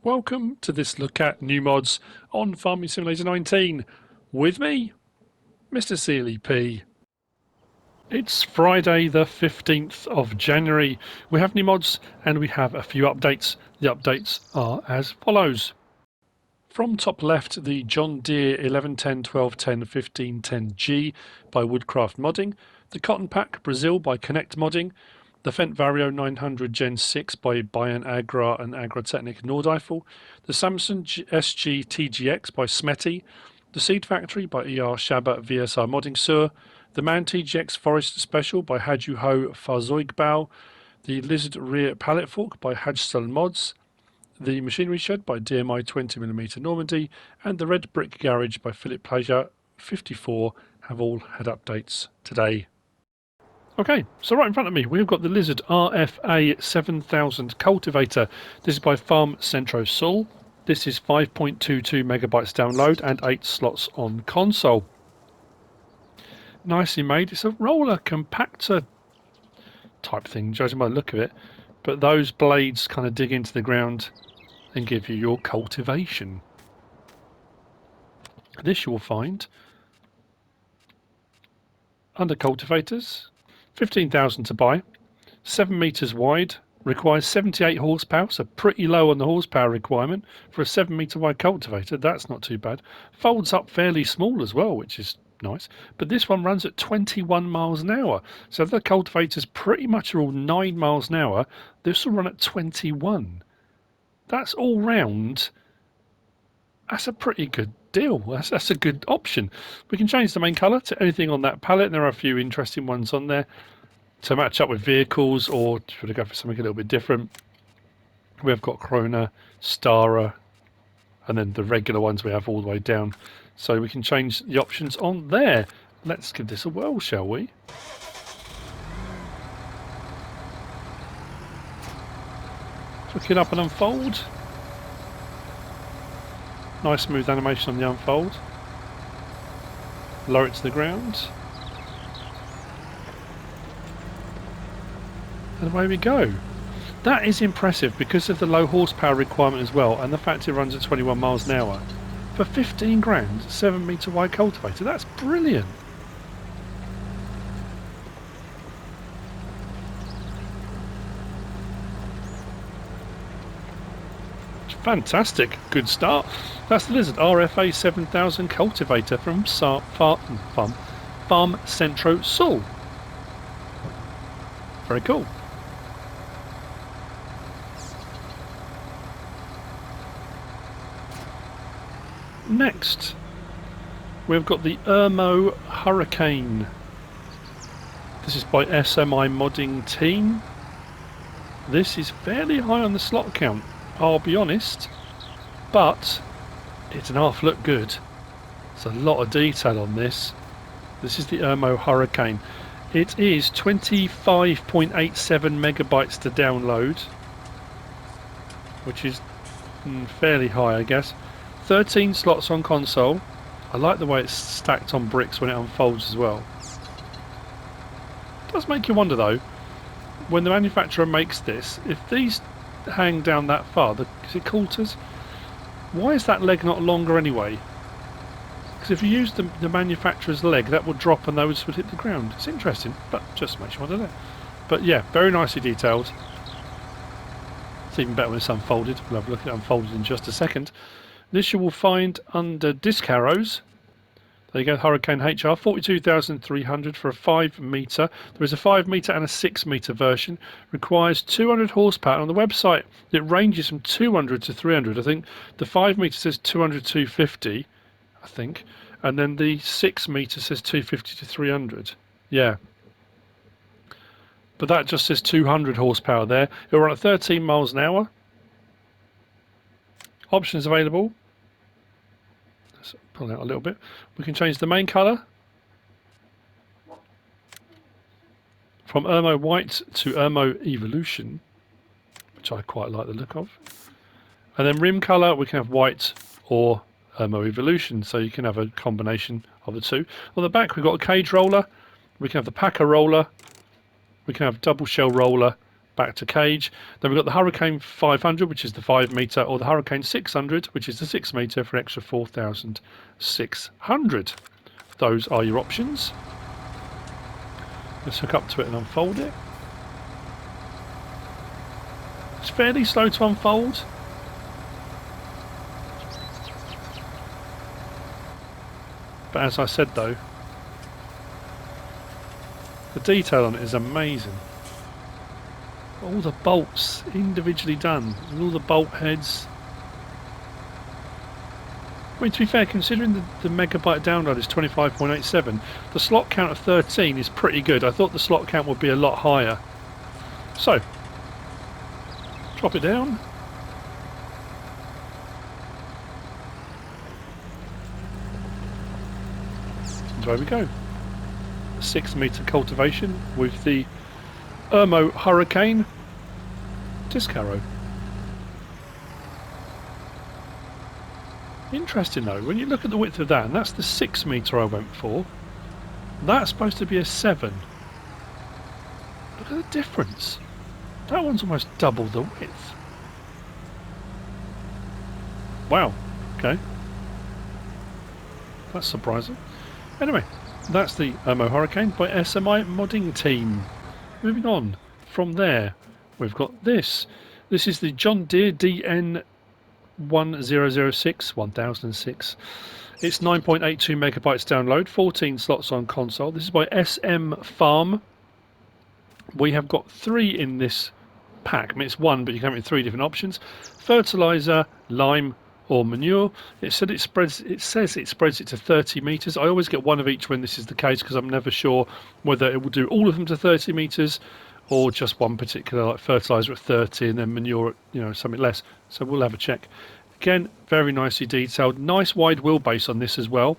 Welcome to this look at new mods on Farming Simulator 19 with me, MrSealyp. It's Friday the 15th of January. We have new mods and we have a few updates. The updates are as follows. From top left, the John Deere 1110 1210 1510G by Woodcraft Modding, the Cotton Pack Brazil by Connect Modding, the Fendt Vario 900 Gen 6 by Bayern Agrar and Agrotechnic Nordeifel, the Samsung SG TGX by Smetty, the Seed Factory by ER Shabba VSR Modding Sur, the Man TGX Forest Special by Hajuho Fahrzeugbau, the Lizard Rear Pallet Fork by Hajstel Mods, the Machinery Shed by DMI 20mm Normandy, and the Red Brick Garage by Philip Pleasure 54 have all had updates today. Okay, so right in front of me we've got the Lizard RFA7000 Cultivator. This is by Farm Centro Sul. This is 5.22 megabytes download and 8 slots on console. Nicely made. It's a roller compactor type thing, judging by the look of it, but those blades kind of dig into the ground and give you your cultivation. This you will find under Cultivators. 15,000 to buy, 7 meters wide, requires 78 horsepower, so pretty low on the horsepower requirement for a 7 meter wide cultivator. That's not too bad. Folds up fairly small as well, which is nice. But this one runs at 21 miles an hour. So the cultivators pretty much are all 9 miles an hour. This will run at 21. That's all round. That's a pretty good deal. That's a good option. We can change the main colour to anything on that palette. There are a few interesting ones on there to match up with vehicles, or should I go for something a little bit different? We've got Krona, Stara, and then the regular ones we have all the way down. So we can change the options on there. Let's give this a whirl, shall we? Look it up and unfold. Nice smooth animation on the unfold. Lower it to the ground. And away we go. That is impressive because of the low horsepower requirement as well, and the fact it runs at 21 miles an hour. For 15 grand, 7 meter wide cultivator, that's brilliant. Fantastic, good start. That's the Lizard RFA7000 Cultivator from Farm Centro Sul. Very cool. Next, we've got the Ermo Hurricane. This is by SMI Modding Team. This is fairly high on the slot count, I'll be honest, but it doesn't half look good. There's a lot of detail on this. This is the Ermo Hurricane. It is 25.87 megabytes to download, which is fairly high, I guess. 13 slots on console. I like the way it's stacked on bricks when it unfolds as well. It does make you wonder though, when the manufacturer makes this, if these hang down that far, is it coulters? Why is that leg not longer anyway? Because if you use the manufacturer's leg, that would drop and those would hit the ground. It's interesting, but just makes you wonder there. But yeah, very nicely detailed. It's even better when it's unfolded. We'll have a look at it unfolded in just a second. This you will find under disc arrows. There you go, Hurricane HR, 42,300 for a 5 meter. There is a 5 meter and a 6 meter version. Requires 200 horsepower. On the website, it ranges from 200 to 300. I think the 5 meter says 200 to 250, I think. And then the 6 meter says 250 to 300. Yeah. But that just says 200 horsepower there. It'll run at 13 miles an hour. Options available. Let's pull out a little bit. We can change the main colour from Ermo White to Ermo Evolution, which I quite like the look of. And then rim colour, we can have white or Ermo Evolution, so you can have a combination of the two. On the back we've got a cage roller, we can have the packer roller, we can have double shell roller, back to cage. Then we've got the Hurricane 500, which is the 5 metre, or the Hurricane 600, which is the 6 metre for an extra 4,600. Those are your options. Let's hook up to it and unfold it. It's fairly slow to unfold. But as I said though, the detail on it is amazing. All the bolts individually done, and all the bolt heads. I mean, to be fair, considering the megabyte download is 25.87, the slot count of 13 is pretty good. I thought the slot count would be a lot higher. So, drop it down. And there we go. 6 metre cultivation with the Ermo Hurricane disc harrow. Interesting though, when you look at the width of that, and that's the 6 metre I went for, that's supposed to be a 7. Look at the difference. That one's almost double the width. Wow, okay. That's surprising. Anyway, that's the Ermo Hurricane by SMI Modding Team. Moving on from there, we've got this. This is the John Deere DN1006 1006. It's 9.82 megabytes download, 14 slots on console. This is by SM Farm. We have got 3 in this pack. I mean, it's 1, but you can have it in 3 different options: fertilizer, lime, or manure. It says it spreads it to 30 meters. I always get 1 of each when this is the case, because I'm never sure whether it will do all of them to 30 meters or just one particular, like fertilizer at 30 and then manure at, you know, something less. So we'll have a check. Again, very nicely detailed. Nice wide wheelbase on this as well.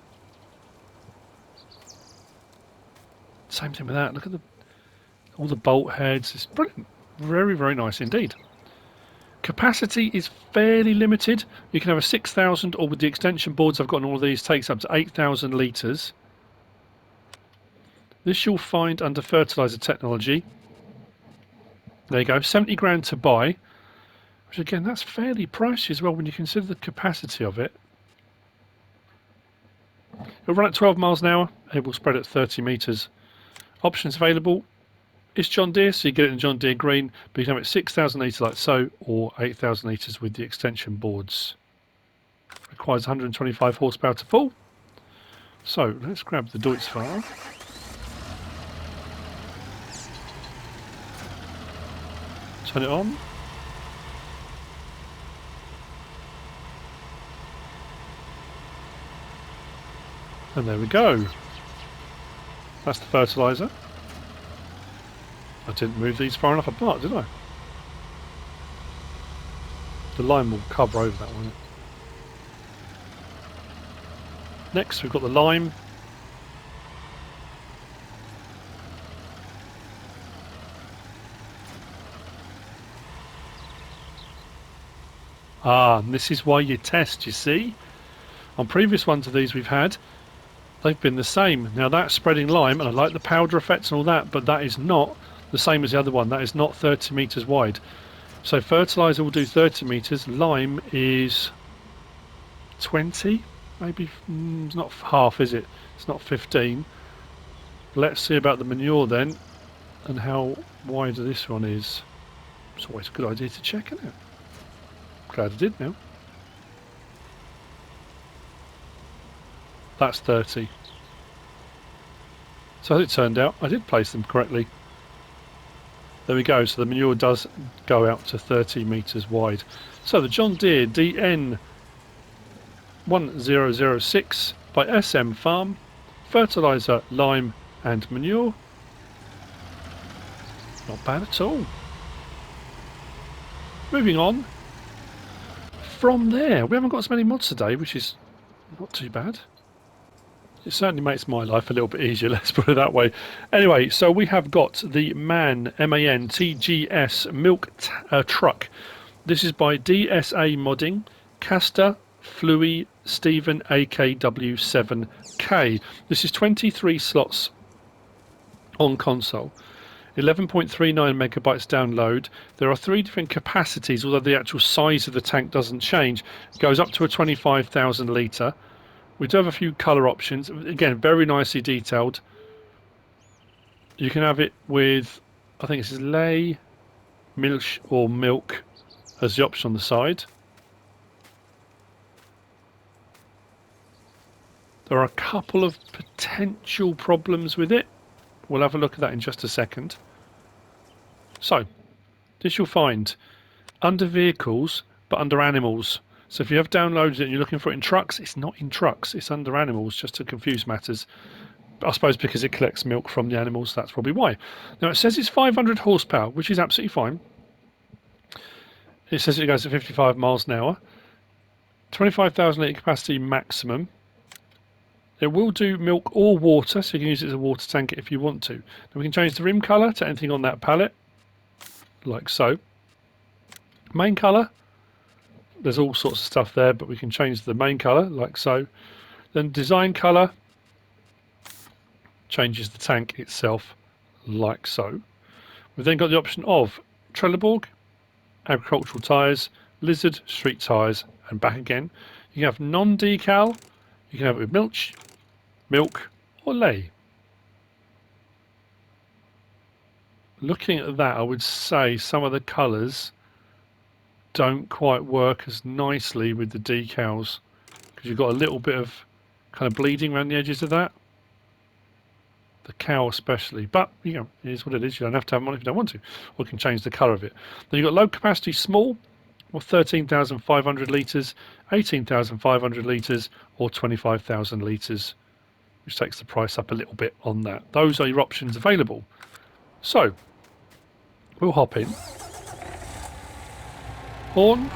Same thing with that. Look at all the bolt heads. It's brilliant. Very, very nice indeed. Capacity is fairly limited. You can have a 6,000, or with the extension boards I've got on all of these, takes up to 8,000 litres. This you'll find under fertiliser technology. There you go, 70 grand to buy. Which again, that's fairly pricey as well when you consider the capacity of it. It'll run at 12 miles an hour. It will spread at 30 metres. Options available. It's John Deere, so you get it in John Deere green, but you can have it 6,000 litres like so, or 8,000 litres with the extension boards. Requires 125 horsepower to pull. So let's grab the Deutz file. Turn it on. And there we go. That's the fertiliser. I didn't move these far enough apart, did I? The line will cover over that one. Next we've got the lime. Ah, and this is why you test, you see. On previous ones of these we've had, they've been the same. Now that's spreading lime, and I like the powder effects and all that, but that is not the same as the other one. That is not 30 metres wide. So fertiliser will do 30 metres, lime is 20, maybe. It's not half, is it? It's not 15. Let's see about the manure then, and how wide this one is. It's always a good idea to check, isn't it? Glad I did now. That's 30. So as it turned out, I did place them correctly. There we go, so the manure does go out to 30 metres wide. So the John Deere DN1006 by SM Farm, fertiliser, lime and manure. Not bad at all. Moving on. From there, we haven't got as many mods today, which is not too bad. It certainly makes my life a little bit easier, let's put it that way. Anyway, so we have got the MAN, M-A-N, TGS milk truck. This is by DSA Modding, Kastor, Floowy, Stephen, AKW7K. This is 23 slots on console. 11.39 megabytes download. There are 3 different capacities, although the actual size of the tank doesn't change. It goes up to a 25,000 litre. We do have a few colour options. Again, very nicely detailed. You can have it with, I think it says lay, milk or milk as the option on the side. There are a couple of potential problems with it. We'll have a look at that in just a second. So, this you'll find under vehicles, but under animals. So if you have downloaded it and you're looking for it in trucks, it's not in trucks, it's under animals, just to confuse matters. I suppose because it collects milk from the animals, that's probably why. Now it says it's 500 horsepower, which is absolutely fine. It says it goes at 55 miles an hour. 25,000 litre capacity maximum. It will do milk or water, so you can use it as a water tank if you want to. Now we can change the rim colour to anything on that palette, like so. Main colour, there's all sorts of stuff there, but we can change the main colour, like so. Then design colour changes the tank itself, like so. We've then got the option of Trelleborg, agricultural tyres, Lizard, street tyres, and back again. You can have non-decal, you can have it with milk, or lay. Looking at that, I would say some of the colours don't quite work as nicely with the decals because you've got a little bit of kind of bleeding around the edges of that. The cow especially, but you know, it is what it is. You don't have to have them on if you don't want to, or you can change the colour of it. Then you've got low capacity small, or 13,500 litres, 18,500 litres, or 25,000 litres, which takes the price up a little bit on that. Those are your options available. So we'll hop in. Horn,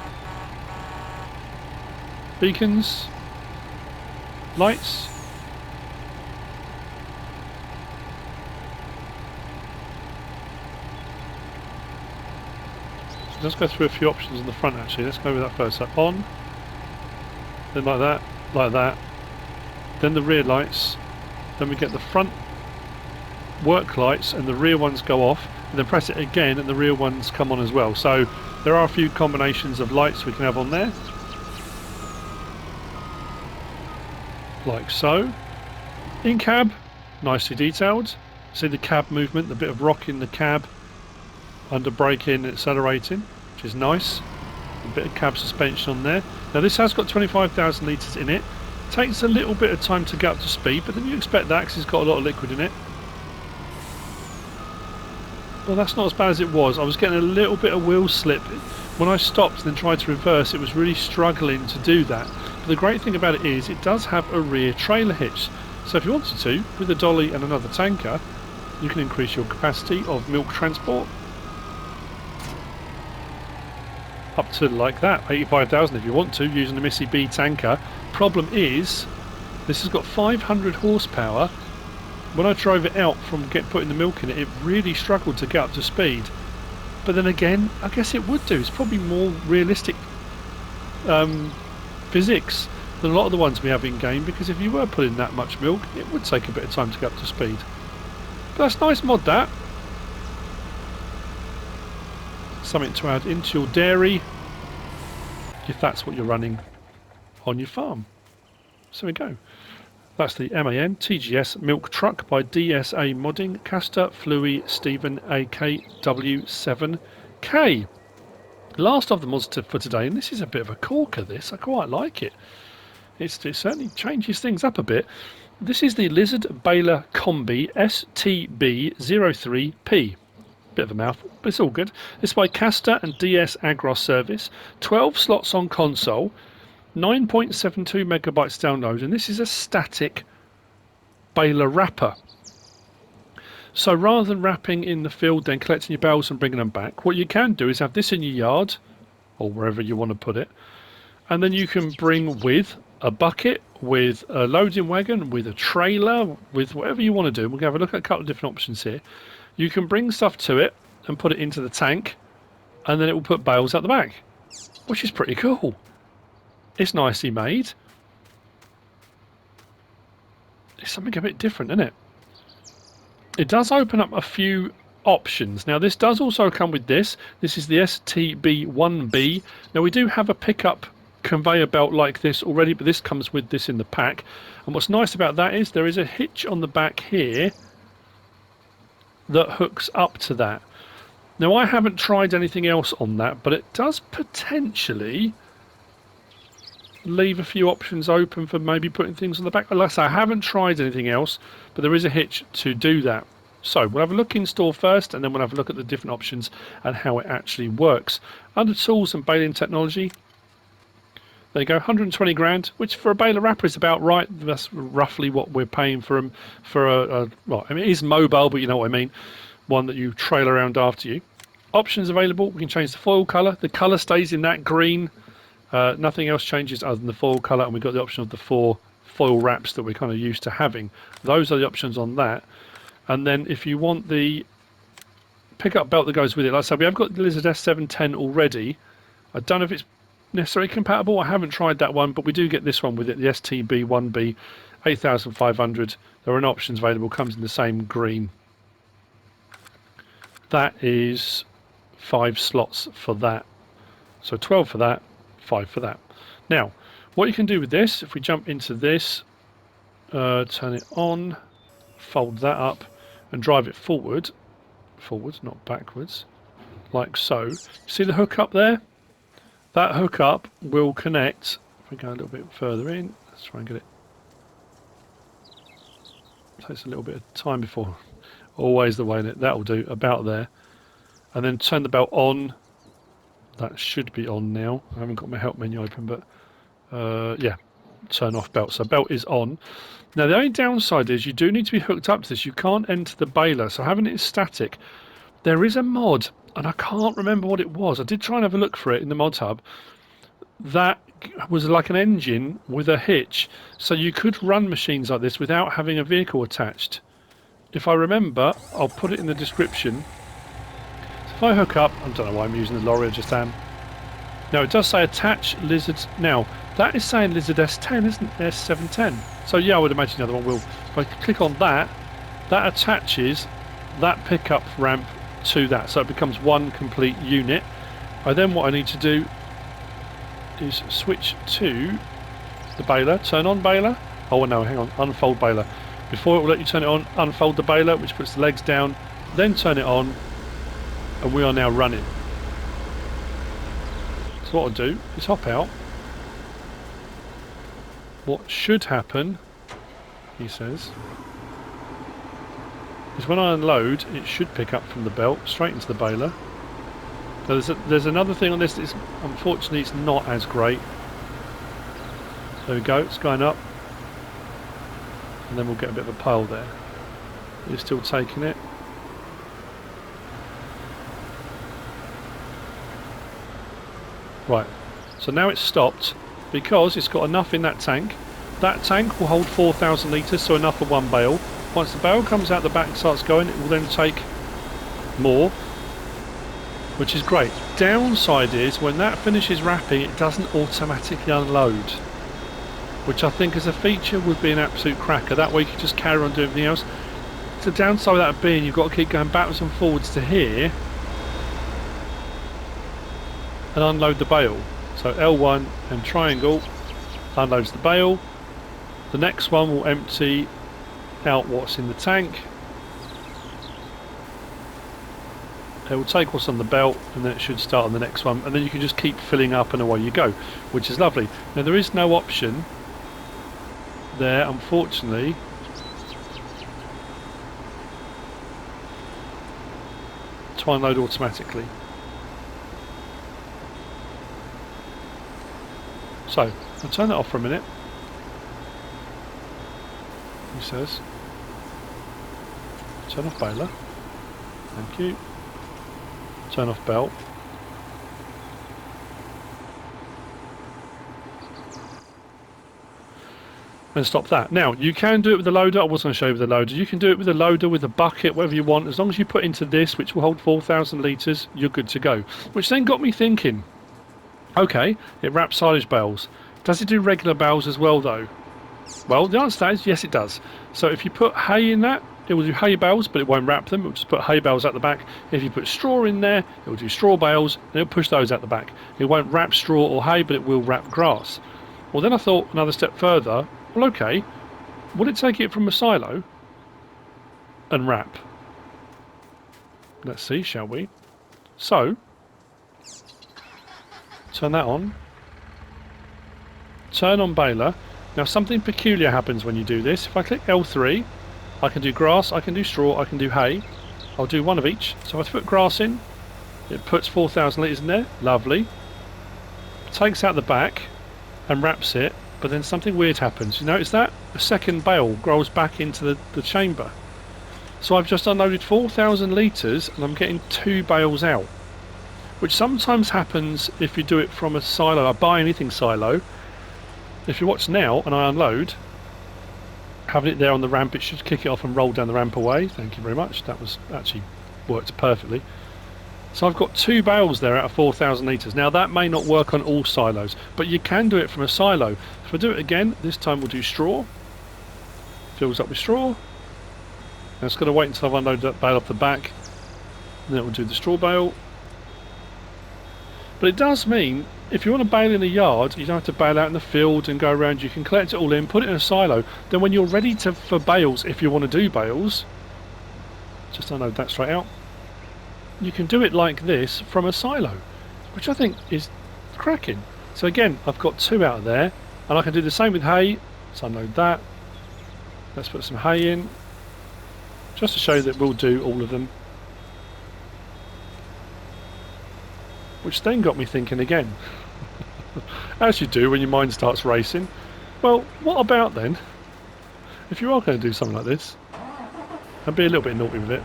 beacons, lights. Let's go through a few options on the front actually. Let's go with that first. So on, then like that, then the rear lights, then we get the front work lights and the rear ones go off, and then press it again and the rear ones come on as well. So there are a few combinations of lights we can have on there, like so. In cab, nicely detailed. See the cab movement, the bit of rock in the cab under braking and accelerating, which is nice. A bit of cab suspension on there. Now this has got 25,000 litres in it. Takes a little bit of time to get up to speed, but then you expect that because it's got a lot of liquid in it. Well, that's not as bad as it was. I was getting a little bit of wheel slip. When I stopped and then tried to reverse, it was really struggling to do that. But the great thing about it is it does have a rear trailer hitch. So if you wanted to, with a dolly and another tanker, you can increase your capacity of milk transport up to like that, 85,000 if you want to, using the Missy B tanker. Problem is, this has got 500 horsepower. When I drove it out from putting the milk in it, it really struggled to get up to speed. But then again, I guess it would do. It's probably more realistic physics than a lot of the ones we have in game, because if you were putting that much milk, it would take a bit of time to get up to speed. But that's nice mod, that. Something to add into your dairy if that's what you're running on your farm. So we go. That's the MAN TGS milk truck by DSA Modding, Kastor, Floowy, Stephen AKW7K. Last of the mods for today, and this is a bit of a corker. This I quite like it. It certainly changes things up a bit. This is the Lizard Baler Combi STB03P. Bit of a mouthful, but it's all good. It's by Kastor and d-s-agrarservice. 12 slots on console, 9.72 megabytes download, and this is a static baler wrapper. So rather than wrapping in the field, then collecting your bales and bringing them back, what you can do is have this in your yard, or wherever you want to put it, and then you can bring with a bucket, with a loading wagon, with a trailer, with whatever you want to do. We'll have a look at a couple of different options here. You can bring stuff to it and put it into the tank, and then it will put bales out the back, which is pretty cool. It's nicely made. It's something a bit different, isn't it? It does open up a few options. Now this does also come with this. This is the STB1B. Now we do have a pickup conveyor belt like this already, but this comes with this in the pack. And what's nice about that is there is a hitch on the back here that hooks up to that. Now I haven't tried anything else on that, but it does potentially leave a few options open for maybe putting things on the back. Like I say, I haven't tried anything else, but there is a hitch to do that. So we'll have a look in store first, and then we'll have a look at the different options and how it actually works. Under tools and baling technology, there you go, 120 grand, which for a baler wrapper is about right. That's roughly what we're paying for them for well, I mean, it is mobile, but you know what I mean, one that you trail around after you. Options available, we can change the foil colour. The colour stays in that green. Nothing else changes other than the foil colour, and we've got the option of the 4 foil wraps that we're kind of used to having. Those are the options on that. And then if you want the pickup belt that goes with it, like I said, we have got the Lizard S710 already. I don't know if it's necessarily compatible. I haven't tried that one, but we do get this one with it, the STB1B 8500. There are options available, comes in the same green. That is 5 slots for that. So 12 for that, 5 for that. Now, what you can do with this, if we jump into this, turn it on, fold that up, and drive it forwards, not backwards, like so. See the hook up there? That hook up will connect. If we go a little bit further in, let's try and get it. Takes a little bit of time before. Always the way that will do, about there. And then turn the belt on. That should be on now. I haven't got my help menu open, but yeah, turn off belt. So belt is on. Now the only downside is you do need to be hooked up to this. You can't enter the baler, so having it static. There is a mod, and I can't remember what it was. I did try and have a look for it in the mod hub. That was like an engine with a hitch, so you could run machines like this without having a vehicle attached. If I remember, I'll put it in the description. So if I hook up, I don't know why I'm using the lorry, I just am. Now it does say attach Lizard. Now that is saying Lizard S10, isn't it? S710. So yeah, I would imagine the other one will. If I click on that, that attaches that pickup ramp to that, so it becomes one complete unit. Then what I need to do is switch to the baler, turn on baler. Oh no, hang on, unfold baler. Before it will let you turn it on, unfold the baler, which puts the legs down, then turn it on, and we are now running. So what I'll do is hop out. What should happen, he says, is when I unload, it should pick up from the belt straight into the baler. So there's another thing on this that is, unfortunately, it's not as great. There we go, it's going up, and then we'll get a bit of a pile there. It's still taking it. Right, so now it's stopped because it's got enough in that tank. That tank will hold 4,000 litres, so enough for one bale. Once the bale comes out the back and starts going, it will then take more, which is great. Downside is when that finishes wrapping, it doesn't automatically unload, which I think as a feature would be an absolute cracker. That way you can just carry on doing everything else. The downside of that being you've got to keep going backwards and forwards to here and unload the bale. So L1 and triangle unloads the bale. The next one will empty out what's in the tank. It will take what's on the belt, and then it should start on the next one, and then you can just keep filling up and away you go, which is lovely. Now there is no option there, unfortunately, to unload automatically. So I'll turn that off for a minute. He says turn off baler, thank you, turn off belt, and stop that. Now you can do it with the loader. I was going to show you with the loader. You can do it with the loader, with a bucket, whatever you want. As long as you put into this, which will hold 4,000 litres, you're good to go. Which then got me thinking, okay, it wraps silage bales. Does it do regular bales as well though? Well, the answer to that is yes, it does. So if you put hay in that, it will do hay bales, but it won't wrap them. It will just put hay bales at the back. If you put straw in there, it will do straw bales, and it'll push those at the back. It won't wrap straw or hay, but it will wrap grass. Well, then I thought another step further. Well, okay, would it take it from a silo and wrap? Let's see, shall we? So, turn that on. Turn on baler. Now something peculiar happens when you do this. If I click L3, I can do grass, I can do straw, I can do hay. I'll do one of each. So if I put grass in, it puts 4,000 litres in there. Lovely. Takes out the back and wraps it, but then something weird happens. You notice that? A second bale rolls back into the chamber. So I've just unloaded 4,000 litres and I'm getting 2 bales out. Which sometimes happens if you do it from a silo, a buy anything silo. If you watch now and I unload, having it there on the ramp, it should kick it off and roll down the ramp away. Thank you very much. That was actually worked perfectly. So I've got 2 bales there out of 4,000 litres. Now that may not work on all silos, but you can do it from a silo. If I do it again, this time we'll do straw. Fills up with straw. Now it's got to wait until I've unloaded that bale off the back. And then it will do the straw bale. But it does mean, if you want to bale in a yard, you don't have to bale out in the field and go around. You can collect it all in, put it in a silo. Then when you're ready for bales, if you want to do bales, just unload that straight out. You can do it like this from a silo, which I think is cracking. So again, I've got 2 out of there, and I can do the same with hay. So unload that. Let's put some hay in, just to show that we'll do all of them. Which then got me thinking again, as you do when your mind starts racing. Well, what about then, if you are going to do something like this, and be a little bit naughty with it,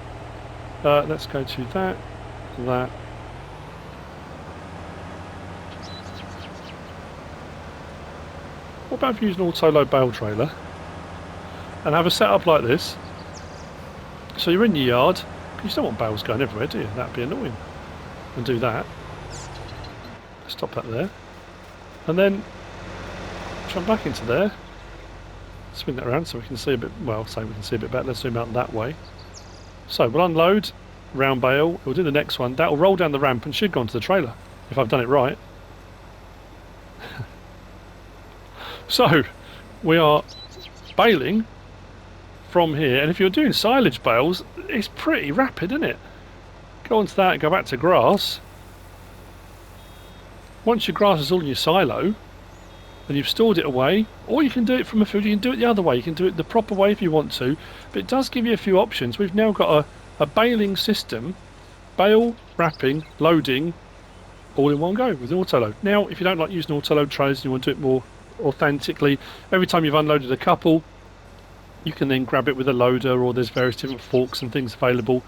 let's go to that. What about if you use an auto-load bale trailer, and have a setup like this, so you're in your yard, you don't want bales going everywhere, do you? That'd be annoying. And do that. Stop that there, and then jump back into there, spin that around so we can see a bit, well, say we can see a bit better. Let's zoom out that way. So we'll unload, round bale, we'll do the next one, that will roll down the ramp and should go onto the trailer, if I've done it right. So we are baling from here, and if you're doing silage bales, it's pretty rapid, isn't it? Go onto that, go back to grass. Once your grass is all in your silo and you've stored it away, or you can do it from a field, you can do it the other way, you can do it the proper way if you want to, but it does give you a few options. We've now got a baling system, bale, wrapping, loading, all in one go with auto-load. Now, if you don't like using auto-load trailers and you want to do it more authentically, every time you've unloaded a couple, you can then grab it with a loader, or there's various different forks and things available.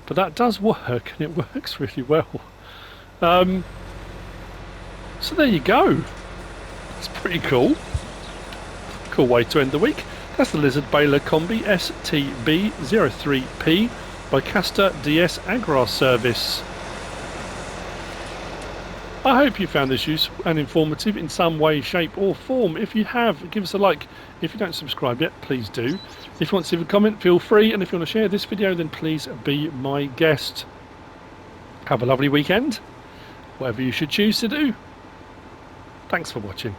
But that does work, and it works really well. So there you go. It's pretty cool. Cool way to end the week. That's the Lizard Baler Combi STB03P by Kastor d-s-agrarservice. I hope you found this useful and informative in some way, shape or form. If you have, give us a like. If you don't subscribe yet, please do. If you want to leave a comment, feel free. And if you want to share this video, then please be my guest. Have a lovely weekend, whatever you should choose to do. Thanks for watching.